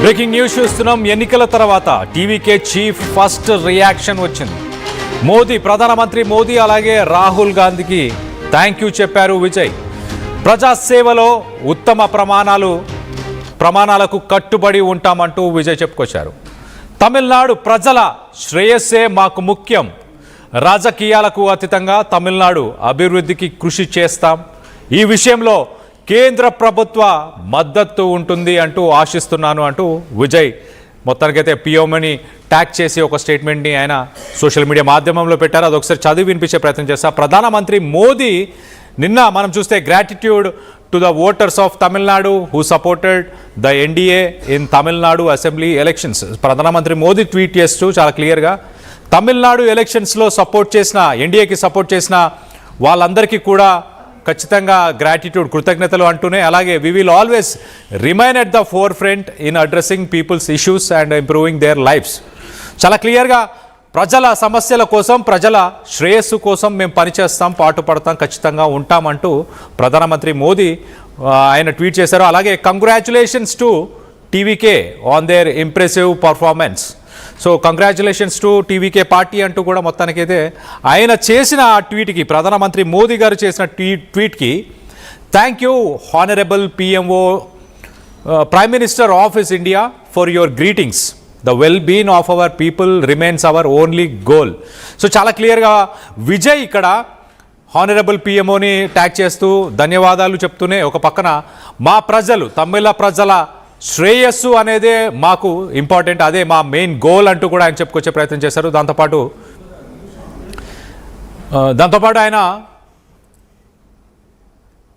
Breaking news చూస్తున్నాం. ఎన్నికల తర్వాత టీవీకే చీఫ్ ఫస్ట్ రియాక్షన్ వచ్చింది. ప్రధానమంత్రి మోదీ అలాగే రాహుల్ గాంధీకి థ్యాంక్ యూ చెప్పారు విజయ్. ప్రజాసేవలో ఉత్తమ ప్రమాణాలకు కట్టుబడి ఉంటామంటూ విజయ్ చెప్పుకొచ్చారు. తమిళనాడు ప్రజల శ్రేయస్సే మాకు ముఖ్యం, రాజకీయాలకు అతీతంగా తమిళనాడు అభివృద్ధికి కృషి చేస్తాం, ఈ విషయంలో కేంద్ర ప్రభుత్వ మద్దతు ఉంటుంది అంటూ ఆశిస్తున్నాను అంటూ విజయ్ మొత్తానికైతే పిఎంని ట్యాగ్ చేసి ఒక స్టేట్మెంట్ని ఆయన సోషల్ మీడియా మాధ్యమంలో పెట్టారు. అది ఒకసారి చదివి వినిపించే ప్రయత్నం చేస్తా. ప్రధానమంత్రి మోదీ నిన్న మనం చూస్తే gratitude to the voters of Tamil Nadu who supported the NDA in Tamil Nadu assembly elections. ప్రధానమంత్రి మోదీ ట్వీట్ చేస్తూ చాలా క్లియర్గా తమిళనాడు ఎలక్షన్స్లో సపోర్ట్ చేసిన ఎన్డీఏకి సపోర్ట్ చేసిన వాళ్ళందరికీ కూడా ఖచ్చితంగా గ్రాటిట్యూడ్ కృతజ్ఞతలు అంటూనే అలాగే we will always remain at the forefront in addressing people's issues and improving their lives. చాలా క్లియర్గా ప్రజల సమస్యల కోసం ప్రజల శ్రేయస్సు కోసం మేము పనిచేస్తాం, పాటుపడతాం, ఖచ్చితంగా ఉంటామంటూ ప్రధానమంత్రి మోదీ ఆయన ట్వీట్ చేశారు. అలాగే congratulations to TVK on their impressive performance. So congratulations to TVK party అంటూ కూడా మొత్తానికైతే ఆయన చేసిన ఆ ట్వీట్కి, ప్రధానమంత్రి మోదీ గారు చేసిన ట్వీట్కి thank you honourable PMO prime minister of India for your greetings, the well being of our people remains our only goal. So చాలా క్లియర్గా విజయ్ ఇక్కడ హానరబుల్ పిఎంఓని ట్యాగ్ చేస్తూ ధన్యవాదాలు చెప్తూనే ఒక పక్కన మా ప్రజలు, తమిళ ప్రజల శ్రేయస్సు అనేదే మాకు ఇంపార్టెంట్, అదే మా మెయిన్ గోల్ అంటూ కూడా ఆయన చెప్పుకొచ్చే ప్రయత్నం చేశారు. దాంతోపాటు ఆయన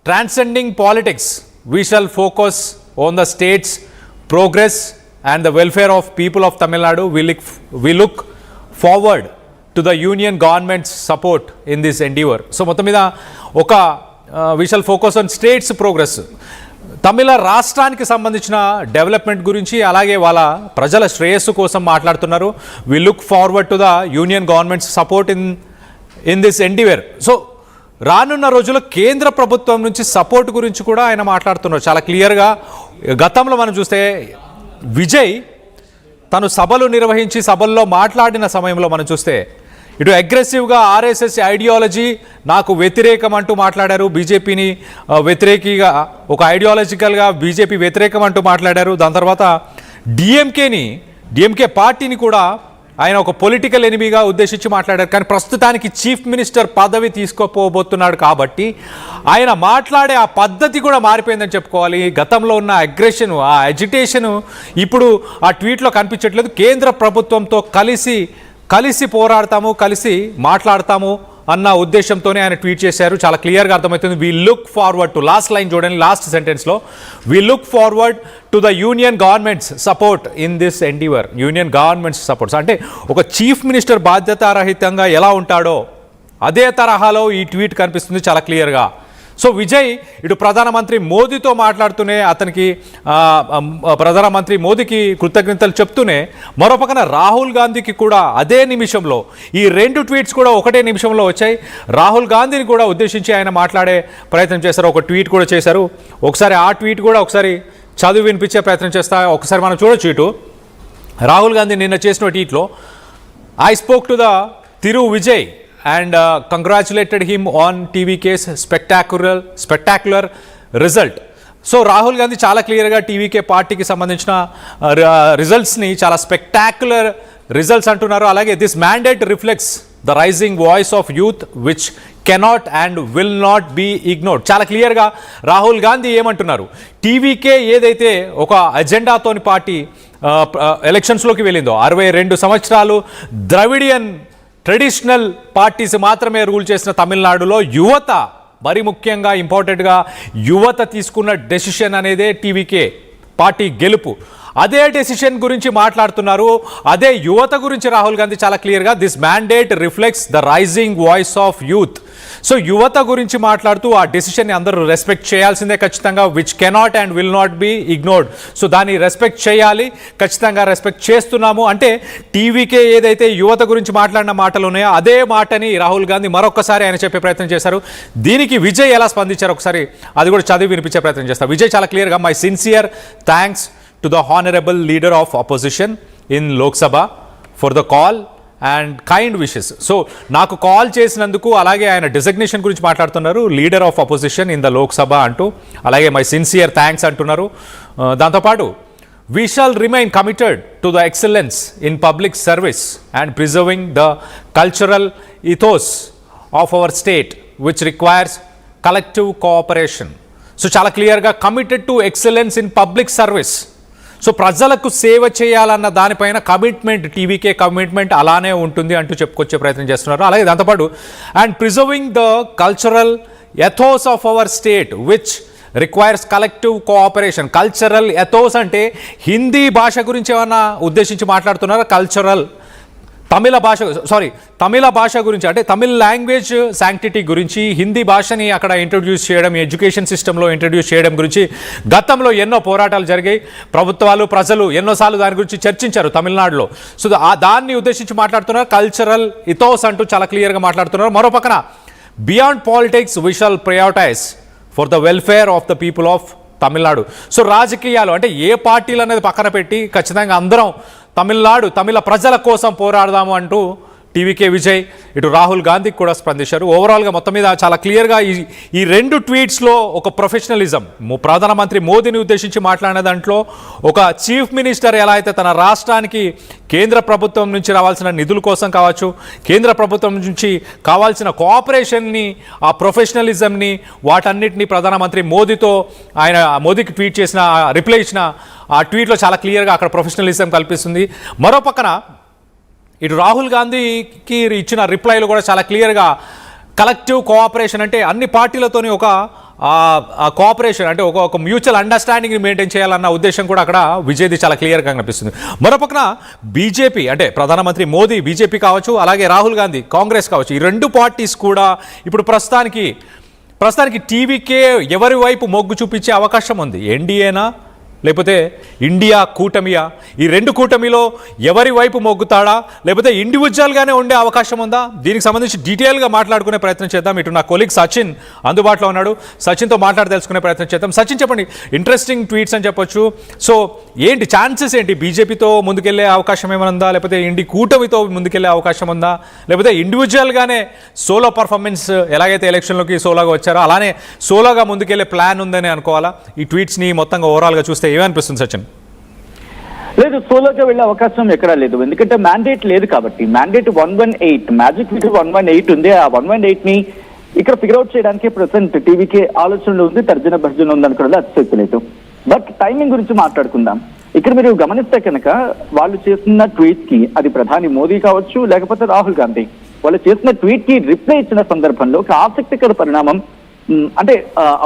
transcending politics we shall focus on the states progress and the welfare of people of Tamil Nadu. We look forward to the union government's support in this endeavor. So మొత్తం మీద ఒక we shall focus on states progress, తమిళ రాష్ట్రానికి సంబంధించిన development గురించి అలాగే వాళ్ళ ప్రజల శ్రేయస్సు కోసం మాట్లాడుతున్నారు. we look forward to the union government's support in this endeavor. So రానున్న రోజుల్లో కేంద్ర ప్రభుత్వం నుంచి సపోర్ట్ గురించి కూడా ఆయన మాట్లాడుతున్నారు చాలా క్లియర్గా. గతంలో మనం చూస్తే విజయ్ తను సభలు నిర్వహించి సభల్లో మాట్లాడిన సమయంలో మనం చూస్తే ఇటు అగ్రెసివ్గా ఆర్ఎస్ఎస్ ఐడియాలజీ నాకు వ్యతిరేకం అంటూ మాట్లాడారు, బీజేపీని వ్యతిరేకిగా ఒక ఐడియాలజికల్గా బీజేపీ వ్యతిరేకం అంటూ మాట్లాడారు. దాని తర్వాత డిఎంకే పార్టీని కూడా ఆయన ఒక పొలిటికల్ ఎనిమీగా ఉద్దేశించి మాట్లాడారు. కానీ ప్రస్తుతానికి చీఫ్ మినిస్టర్ పదవి తీసుకోపోబోతున్నాడు కాబట్టి ఆయన మాట్లాడే ఆ పద్ధతి కూడా మారిపోయిందని చెప్పుకోవాలి. గతంలో ఉన్న అగ్రెషన్, ఆ అజిటేషన్ ఇప్పుడు ఆ ట్వీట్లో కనిపించట్లేదు. కేంద్ర ప్రభుత్వంతో కలిసి పోరాడతాము, కలిసి మాట్లాడతాము అన్న ఉద్దేశంతోనే ఆయన ట్వీట్ చేశారు. చాలా క్లియర్గా అర్థమవుతుంది. We look forward to, last line చూడండి, లాస్ట్ సెంటెన్స్లో we look forward to the union government's support in this endeavour. Union government's supports అంటే ఒక చీఫ్ మినిస్టర్ బాధ్యతారహితంగా ఎలా ఉంటాడో అదే తరహాలో ఈ ట్వీట్ కనిపిస్తుంది చాలా క్లియర్గా. సో విజయ్ ఇటు ప్రధానమంత్రి మోదీతో మాట్లాడుతూనే అతనికి ప్రధానమంత్రి మోదీకి కృతజ్ఞతలు చెప్తూనే మరోపక్కన రాహుల్ గాంధీకి కూడా అదే నిమిషంలో, ఈ రెండు ట్వీట్స్ కూడా ఒకటే నిమిషంలో వచ్చాయి. రాహుల్ గాంధీని కూడా ఉద్దేశించి ఆయన మాట్లాడే ప్రయత్నం చేశారు, ఒక ట్వీట్ కూడా చేశారు. ఒకసారి ఆ ట్వీట్ కూడా ఒకసారి చదివి వినిపించే ప్రయత్నం చేస్తా. ఒకసారి మనం చూడొచ్చు. ఇటు రాహుల్ గాంధీ నిన్న చేసిన ట్వీట్లో I spoke to the Thiru Vijay and congratulated him on TVK's spectacular result. So Rahul Gandhi చాలా క్లియర్గా టీవీకే పార్టీకి సంబంధించిన రిజల్ట్స్ని చాలా స్పెక్టాక్యులర్ రిజల్ట్స్ అంటున్నారు. అలాగే this mandate reflects the rising voice of youth which cannot and will not be ignored. చాలా క్లియర్గా రాహుల్ గాంధీ ఏమంటున్నారు, టీవీకే ఏదైతే ఒక అజెండాతోని పార్టీ ఎలక్షన్స్లోకి వెళ్ళిందో, 62 సంవత్సరాలు ద్రవిడియన్ ట్రెడిషనల్ పార్టీస్ మాత్రమే రూల్ చేసిన తమిళనాడులో యువత, మరి ముఖ్యంగా ఇంపార్టెంట్గా యువత తీసుకున్న డెసిషన్ అనేదే టీవీకే పార్టీ గెలుపు. అదే డెసిషన్ గురించి మాట్లాడుతున్నారు, అదే యువత గురించి రాహుల్ గాంధీ చాలా క్లియర్గా this mandate reflects the rising voice of youth. So యువత గురించి మాట్లాడుతూ ఆ డెసిషన్ని అందరూ రెస్పెక్ట్ చేయాల్సిందే ఖచ్చితంగా, which cannot and will not be ignored. So దాన్ని రెస్పెక్ట్ చేయాలి, ఖచ్చితంగా రెస్పెక్ట్ చేస్తున్నాము. అంటే టీవీకే ఏదైతే యువత గురించి మాట్లాడిన మాటలు ఉన్నాయో అదే మాటని రాహుల్ గాంధీ మరొకసారి ఆయన చెప్పే ప్రయత్నం చేశారు. దీనికి విజయ్ ఎలా స్పందించారు ఒకసారి అది కూడా చదివి వినిపించే ప్రయత్నం చేస్తారు. విజయ్ చాలా క్లియర్గా my sincere thanks to the honorable leader of opposition in Lok Sabha for the call and kind wishes. So నాకు కాల్ చేసినందుకు అలాగే ఆయన డిజిగ్నేషన్ గురించి మాట్లాడుతున్నారు, leader of opposition in the Lok సభ అంటూ, అలాగే మై సిన్సియర్ థ్యాంక్స్ అంటున్నారు. దాంతోపాటు we shall remain committed to the excellence in public service and preserving the cultural ethos of our state which requires collective cooperation. So చాలా క్లియర్గా committed to excellence in public service. So ప్రజలకు సేవ చేయాలన్న దానిపైన commitment, TVK commitment అలానే ఉంటుంది అంటూ చెప్పుకొచ్చే ప్రయత్నం చేస్తున్నారు. అలాగే దాంతోపాటు and preserving the cultural ethos of our state which requires collective cooperation. Cultural ethos అంటే హిందీ భాష గురించి ఏమన్నా ఉద్దేశించి మాట్లాడుతున్నారా? కల్చరల్ తమిళ భాష గురించి, అంటే తమిళ్ లాంగ్వేజ్ శాంక్టిటీ గురించి, హిందీ భాషని అక్కడ ఇంట్రడ్యూస్ చేయడం, ఎడ్యుకేషన్ సిస్టంలో ఇంట్రడ్యూస్ చేయడం గురించి గతంలో ఎన్నో పోరాటాలు జరిగాయి. ప్రభుత్వాలు, ప్రజలు ఎన్నోసార్లు దాని గురించి చర్చించారు తమిళనాడులో. సో దాన్ని ఉద్దేశించి మాట్లాడుతున్నారు. కల్చరల్ ఇథోస్ అంటూ చాలా క్లియర్గా మాట్లాడుతున్నారు. మరో పక్కన beyond politics we shall prioritise for the welfare of the people of Tamil Nadu. So రాజకీయాలు అంటే ఏ పార్టీలు అనేది పక్కన పెట్టి ఖచ్చితంగా అందరం తమిళ ప్రజల కోసం పోరాడదాము అంటూ టీవీకే విజయ్, ఇటు రాహుల్ గాంధీకి కూడా స్పందించారు. ఓవరాల్గా మొత్తం మీద చాలా క్లియర్గా ఈ రెండు ట్వీట్స్లో ఒక ప్రొఫెషనలిజం, ప్రధానమంత్రి మోదీని ఉద్దేశించి మాట్లాడిన దాంట్లో ఒక చీఫ్ మినిస్టర్ ఎలా అయితే తన రాష్ట్రానికి కేంద్ర ప్రభుత్వం నుంచి రావాల్సిన నిధుల కోసం కావచ్చు, కేంద్ర ప్రభుత్వం నుంచి కావాల్సిన కోఆపరేషన్ని, ఆ ప్రొఫెషనలిజంని, వాటన్నిటినీ ప్రధానమంత్రి మోదీకి ట్వీట్ చేసిన, రిప్లై ఇచ్చిన ఆ ట్వీట్లో చాలా క్లియర్గా అక్కడ ప్రొఫెషనలిజం కల్పిస్తుంది. మరో పక్కన ఇటు రాహుల్ గాంధీకి ఇచ్చిన రిప్లైలో కూడా చాలా క్లియర్గా కలెక్టివ్ కోఆపరేషన్ అంటే అన్ని పార్టీలతోని ఒక కోఆపరేషన్ అంటే ఒక మ్యూచువల్ అండర్స్టాండింగ్ని మెయింటైన్ చేయాలన్న ఉద్దేశం కూడా అక్కడ విజయ్ది చాలా క్లియర్గా కనిపిస్తుంది. మరోపక్కన బీజేపీ అంటే ప్రధానమంత్రి మోదీ బీజేపీ కావచ్చు, అలాగే రాహుల్ గాంధీ కాంగ్రెస్ కావచ్చు, ఈ రెండు పార్టీస్ కూడా ఇప్పుడు ప్రస్తుతానికి టీవీకే ఎవరి వైపు మొగ్గు చూపించే అవకాశం ఉంది? ఎన్డీఏనా లేకపోతే ఇండియా కూటమియా? ఈ రెండు కూటమిలో ఎవరి వైపు మొగ్గుతాడా, లేకపోతే ఇండివిజువల్గానే ఉండే అవకాశం ఉందా? దీనికి సంబంధించి డీటెయిల్గా మాట్లాడుకునే ప్రయత్నం చేద్దాం. ఇటు నా కొలీగ్ సచిన్ అందుబాటులో ఉన్నాడు, సచిన్తో మాట్లాడి తెలుసుకునే ప్రయత్నం చేద్దాం. సచిన్ చెప్పండి, ఇంట్రెస్టింగ్ ట్వీట్స్ అని చెప్పొచ్చు. సో ఏంటి ఛాన్సెస్ ఏంటి? బీజేపీతో ముందుకెళ్లే అవకాశం ఏమైనా ఉందా, లేకపోతే కూటమితో ముందుకెళ్లే అవకాశం ఉందా, లేకపోతే ఇండివిజువల్గానే సోలో పర్ఫార్మెన్స్ ఎలాగైతే ఎలక్షన్లోకి సోలోగా వచ్చారో అలానే సోలోగా ముందుకెళ్లే ప్లాన్ ఉందని అనుకోవాలా? ఈ ట్వీట్స్ని మొత్తంగా ఓవరాల్గా చూస్తే ఏమనిపిస్తుంది సచిన్? లేదు, సోలోగా వెళ్ళే అవకాశం ఎక్కడా లేదు. ఎందుకంటే మ్యాండేట్ లేదు కాబట్టి. మ్యాండేట్ 118, మ్యాజిక్ ఫిగర్ 118 ఉంది. ఆ 118 ని ఇక్కడ ఫిగర్ అవుట్ చేయడానికి ప్రెసెంట్ టీవీకే ఆలోచనలు ఉంది, తర్జన భర్జన ఉంది అనుకోవడం అతిశక్తి లేదు. బట్ టైమింగ్ గురించి మాట్లాడుకుందాం. ఇక్కడ మీరు గమనిస్తే కనుక వాళ్ళు చేస్తున్న ట్వీట్ కి, అది ప్రధాని మోదీ కావచ్చు లేకపోతే రాహుల్ గాంధీ, వాళ్ళు చేసిన ట్వీట్ కి రిప్లై ఇచ్చిన సందర్భంలో ఒక ఆసక్తికర పరిణామం, అంటే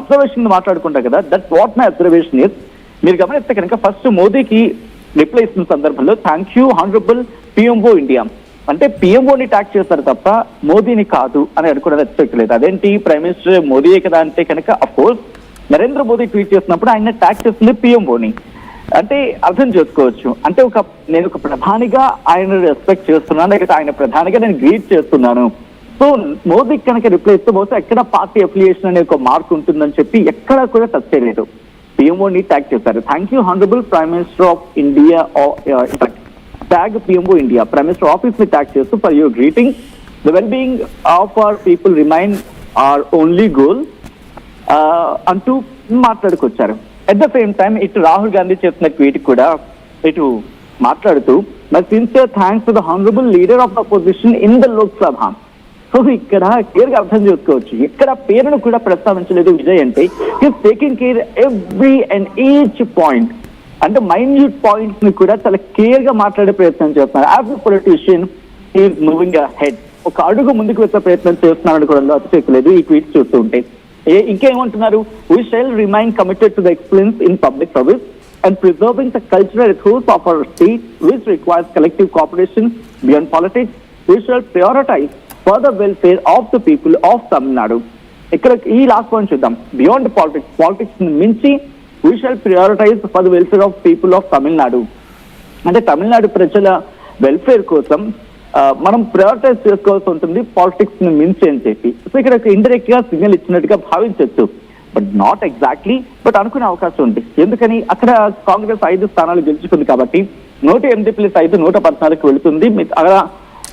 అబ్జర్వేషన్ మాట్లాడుకుంటా కదా, that what my observation is, మీరు గమనిస్తే కనుక ఫస్ట్ మోదీకి రిప్లై ఇస్తున్న సందర్భంలో thank you honourable PMO India అంటే పిఎంఓని ట్యాగ్ చేస్తారు తప్ప మోదీని కాదు అని అనుకున్నది ఎక్స్పెక్ట్ లేదు. అదేంటి, ప్రైమ్ మినిస్టర్ మోదీయే కదా అంటే కనుక of course Narendra Modi tweet చేసినప్పుడు ఆయన ట్యాగ్ చేస్తుంది పిఎంఓని. అంటే అర్థం చేసుకోవచ్చు, అంటే నేను ఒక ప్రధానిగా ఆయన రెస్పెక్ట్ చేస్తున్నాను, లేకపోతే ఆయన ప్రధానిగా నేను గ్రీట్ చేస్తున్నాను. సో మోదీకి కనుక రిప్లై ఇస్తే బహుశా ఎక్కడ పార్టీ అఫిలియేషన్ అనే ఒక మార్క్ ఉంటుందని చెప్పి ఎక్కడా కూడా టచ్ చేయలేదు. పిఎంఓని ట్యాగ్ చేశారు. Thank you honourable prime minister of India, tag PMO India, prime minister office ని ట్యాగ్ చేస్తూ for your greeting, the well being of our people remain our only goal అంటూ మాట్లాడుకొచ్చారు. అట్ ద సేమ్ టైం ఇటు రాహుల్ గాంధీ చేసిన tweet కూడా ఇటు మాట్లాడుతూ my sincere thanks to the honourable leader of opposition in the Lok Sabha. So ఇక్కడ clear గా అర్థం చేసుకోవచ్చు, ఇక్కడ పేరును కూడా ప్రస్తావించలేదు విజయ్. అంటే is taking care every and each point, అంటే మైన్యూట్ పాయింట్స్ ని కూడా చాలా క్లియర్ గా మాట్లాడే ప్రయత్నం చేస్తున్నారు. As a politician is moving head, ఒక అడుగు ముందుకు వచ్చే ప్రయత్నం చేస్తున్నారు అనుకోవడంలో అతిశక్తి లేదు ఈ ట్వీట్స్ చూస్తూ ఉంటే. ఇంకేమంటున్నారు, we shall remain committed to the excellence in public service and preserving the cultural ethos of our state which requires collective cooperation beyond politics. We shall prioritize for the welfare of the people of Tamil Nadu. ఇక్కడ ఈ last point చూద్దాం. Beyond politics మించి we shall prioritize for the welfare of people of Tamil Nadu. అంటే తమిళనాడు ప్రజల welfare కోసం మనం prioritise చేసుకోవాల్సి ఉంటుంది పాలిటిక్స్ ని మించి అని చెప్పి. సో ఇక్కడ ఇండైరెక్ట్ గా సిగ్నల్ ఇచ్చినట్టుగా భావించవచ్చు. బట్ నాట్ ఎగ్జాక్ట్లీ, బట్ అనుకునే అవకాశం ఉంది. ఎందుకని అక్కడ కాంగ్రెస్ 5 స్థానాలు గెలుచుకుంది కాబట్టి 108+5 114కి వెళుతుంది. అలా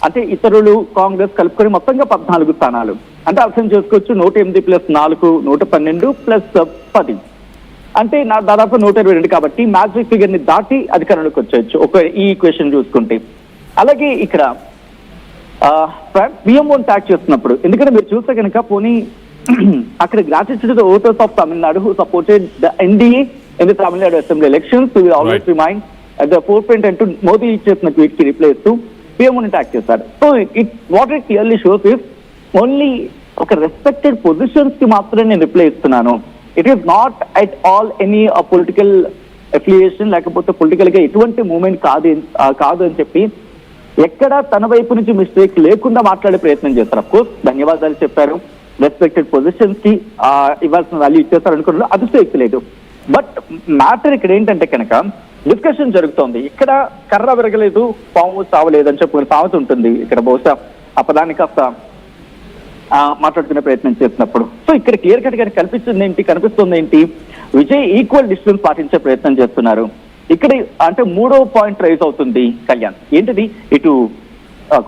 అంటే ఇతరులు కాంగ్రెస్ కలుపుకొని మొత్తంగా 14 స్థానాలు. అంటే అర్థం చేసుకోవచ్చు 108+4 112+10 అంటే దాదాపు 122 కాబట్టి మ్యాజిక్ ఫిగర్ ని దాటి అధికారంలోకి వచ్చేయచ్చు ఒక ఈ ఈక్వేషన్ చూసుకుంటే. అలాగే ఇక్కడ PM1 ట్యాక్స్ చేస్తున్నప్పుడు, ఎందుకంటే మీరు చూస్తే కనుక పోనీ అక్కడ gratitude to the voters of Tamil Nadu who supported the NDA in the Tamil Nadu assembly elections will always remind at the four point అంటూ మోదీ ఇచ్చేసిన ట్వీట్ కి రిప్లైస్ టు PM1 ట్యాక్స్ చేశారు. So what it clearly shows is only ఒక respected positions కి మాత్రమే నేను reply ఇస్తున్నాను. It is not at all any political affiliation, లేకపోతే పొలిటికల్ గా ఎటువంటి మూవ్మెంట్ కాదు అని చెప్పి ఎక్కడ తన వైపు నుంచి మిస్టేక్ లేకుండా మాట్లాడే ప్రయత్నం చేస్తారు. అఫ్ కోర్స్ ధన్యవాదాలు చెప్పారు, రెస్పెక్టెడ్ పొజిషన్స్ కి ఇవ్వాల్సిన వాల్యూ ఇచ్చేస్తారు అనుకోవడంలో అతిశయోక్తి లేదు. బట్ మ్యాటర్ ఇక్కడ ఏంటంటే కనుక డిస్కషన్ జరుగుతోంది. ఇక్కడ కర్ర విరగలేదు పాము చావలేదు అని చెప్పుకునే సామెత ఉంటుంది. ఇక్కడ బహుశా ఆ పదాన్ని కాస్త మాట్లాడుకునే ప్రయత్నం చేసినప్పుడు. సో ఇక్కడ క్లియర్ కట్ గా కనిపిస్తుంది ఏంటి విజయ్ ఈక్వల్ డిస్టెన్స్ పాటించే ప్రయత్నం చేస్తున్నారు. ఇక్కడ అంటే 3వ పాయింట్ రైజ్ అవుతుంది కళ్యాణ్. ఏంటిది, ఇటు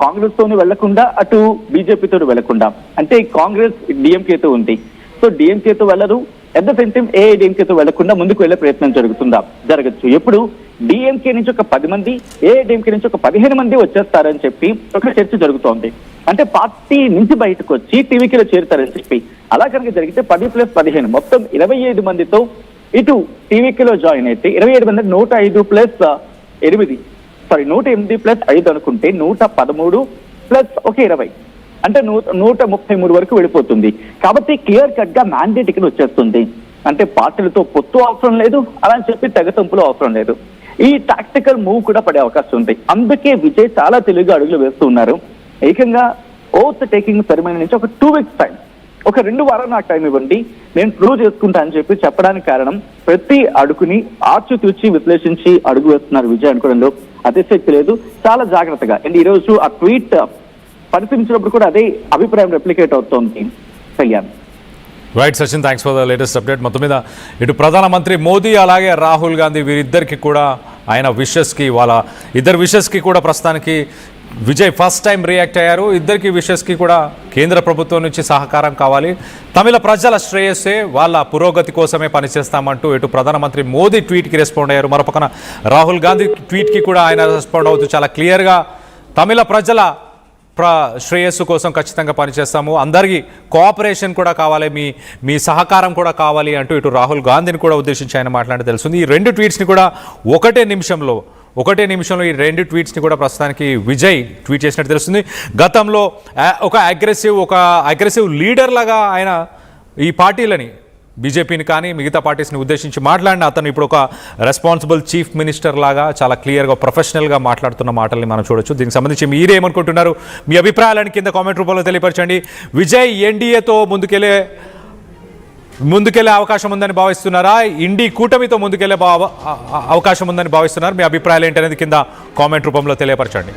కాంగ్రెస్ తోని వెళ్లకుండా అటు బీజేపీతో వెళ్లకుండా. అంటే కాంగ్రెస్ డిఎంకేతో ఉంది, సో డిఎంకేతో వెళ్ళదు. అట్ ద సేమ్ టైం ఏఐడిఎంకేతో వెళ్లకుండా ముందుకు వెళ్లే ప్రయత్నం జరగచ్చు. ఎప్పుడు డిఎంకే నుంచి ఒక 10 మంది, ఏఐడిఎంకే నుంచి ఒక 15 మంది వచ్చేస్తారని చెప్పి ఒక చర్చ జరుగుతోంది. అంటే పార్టీ నుంచి బయటకు వచ్చి టీవీకేలో చేరుతారని చెప్పి. అలా కనుక జరిగితే 10+15 మొత్తం 25 మందితో ఇటు టీవీకేలో జాయిన్ అయితే 27 మంది 105+8 108+5 అనుకుంటే 113+20 అంటే 133 వరకు వెళ్ళిపోతుంది. కాబట్టి క్లియర్ కట్ గా మ్యాండేట్ ఇక్కడ వచ్చేస్తుంది. అంటే పార్టీలతో పొత్తు అవసరం లేదు, అలా అని చెప్పి తెగతంపులు అవసరం లేదు. ఈ టాక్టికల్ మూవ్ కూడా పడే అవకాశం ఉంది. అందుకే విజయ్ చాలా తెలివిగా అడుగులు వేస్తూ ఉన్నారు. ఏకంగా ఓత్ టేకింగ్ సెరమనీ నుంచి ఒక 2 weeks టైం, ఒక 2 వారాలు నాకు టైం ఇవ్వండి, నేను ప్రూవ్ చేసుకుంటా అని చెప్పి చెప్పడానికి కారణం ప్రతి అడుగుని ఆచితూచి విశ్లేషించి అడుగు వేస్తున్నారు విజయ్ అనుకోవడంలో అతిశక్తి లేదు. చాలా జాగ్రత్తగా. అండ్ ఈ రోజు ఆ ట్వీట్ పరిశీలించినప్పుడు కూడా అదే అభిప్రాయం రెప్లికేట్ అవుతోంది Kalyan. Right Sachin, thanks for the latest update. మొత్తం మీద ఇటు ప్రధానమంత్రి మోదీ అలాగే రాహుల్ గాంధీ వీరిద్దరికి కూడా ఆయన విషెస్కి, వాళ్ళ ఇద్దరు విషెస్కి కూడా ప్రస్తుతానికి విజయ్ ఫస్ట్ టైం రియాక్ట్ అయ్యారు. ఇద్దరికి విషెస్కి కూడా కేంద్ర ప్రభుత్వం నుంచి సహకారం కావాలి, తమిళ ప్రజల శ్రేయస్సే, వాళ్ళ పురోగతి కోసమే పనిచేస్తామంటూ ఇటు ప్రధానమంత్రి మోదీ ట్వీట్కి రెస్పాండ్ అయ్యారు. మరోపక్కన రాహుల్ గాంధీ ట్వీట్కి కూడా ఆయన రెస్పాండ్ అవుతూ చాలా క్లియర్గా తమిళ ప్రజల శ్రేయస్సు కోసం ఖచ్చితంగా పనిచేస్తాము, అందరికీ కోఆపరేషన్ కూడా కావాలి, మీ సహకారం కూడా కావాలి అంటూ ఇటు రాహుల్ గాంధీని కూడా ఉద్దేశించి ఆయన మాట్లాడి తెలుస్తుంది. ఈ 2 ట్వీట్స్ని కూడా ఒకటే నిమిషంలో ఈ 2 ట్వీట్స్ని కూడా ప్రస్తుతానికి విజయ్ ట్వీట్ చేసినట్టు తెలుస్తుంది. గతంలో ఒక అగ్రెసివ్ లీడర్ లాగా ఆయన ఈ పార్టీలని, బీజేపీని కానీ మిగతా పార్టీస్ని ఉద్దేశించి మాట్లాడిన అతను ఇప్పుడు ఒక రెస్పాన్సిబుల్ చీఫ్ మినిస్టర్ లాగా చాలా క్లియర్గా ప్రొఫెషనల్గా మాట్లాడుతున్న మాటల్ని మనం చూడొచ్చు. దీనికి సంబంధించి మీరేమనుకుంటున్నారు, మీ అభిప్రాయాలను కింద కామెంట్ రూపంలో తెలియపరచండి. విజయ్ ఎన్డీఏతో ముందుకెళ్లే అవకాశం ఉందని భావిస్తున్నారా, ఇండి కూటమితో ముందుకెళ్లే అవకాశం ఉందని భావిస్తున్నారు? మీ అభిప్రాయాలు ఏంటనేది కింద కామెంట్ రూపంలో తెలియపరచండి.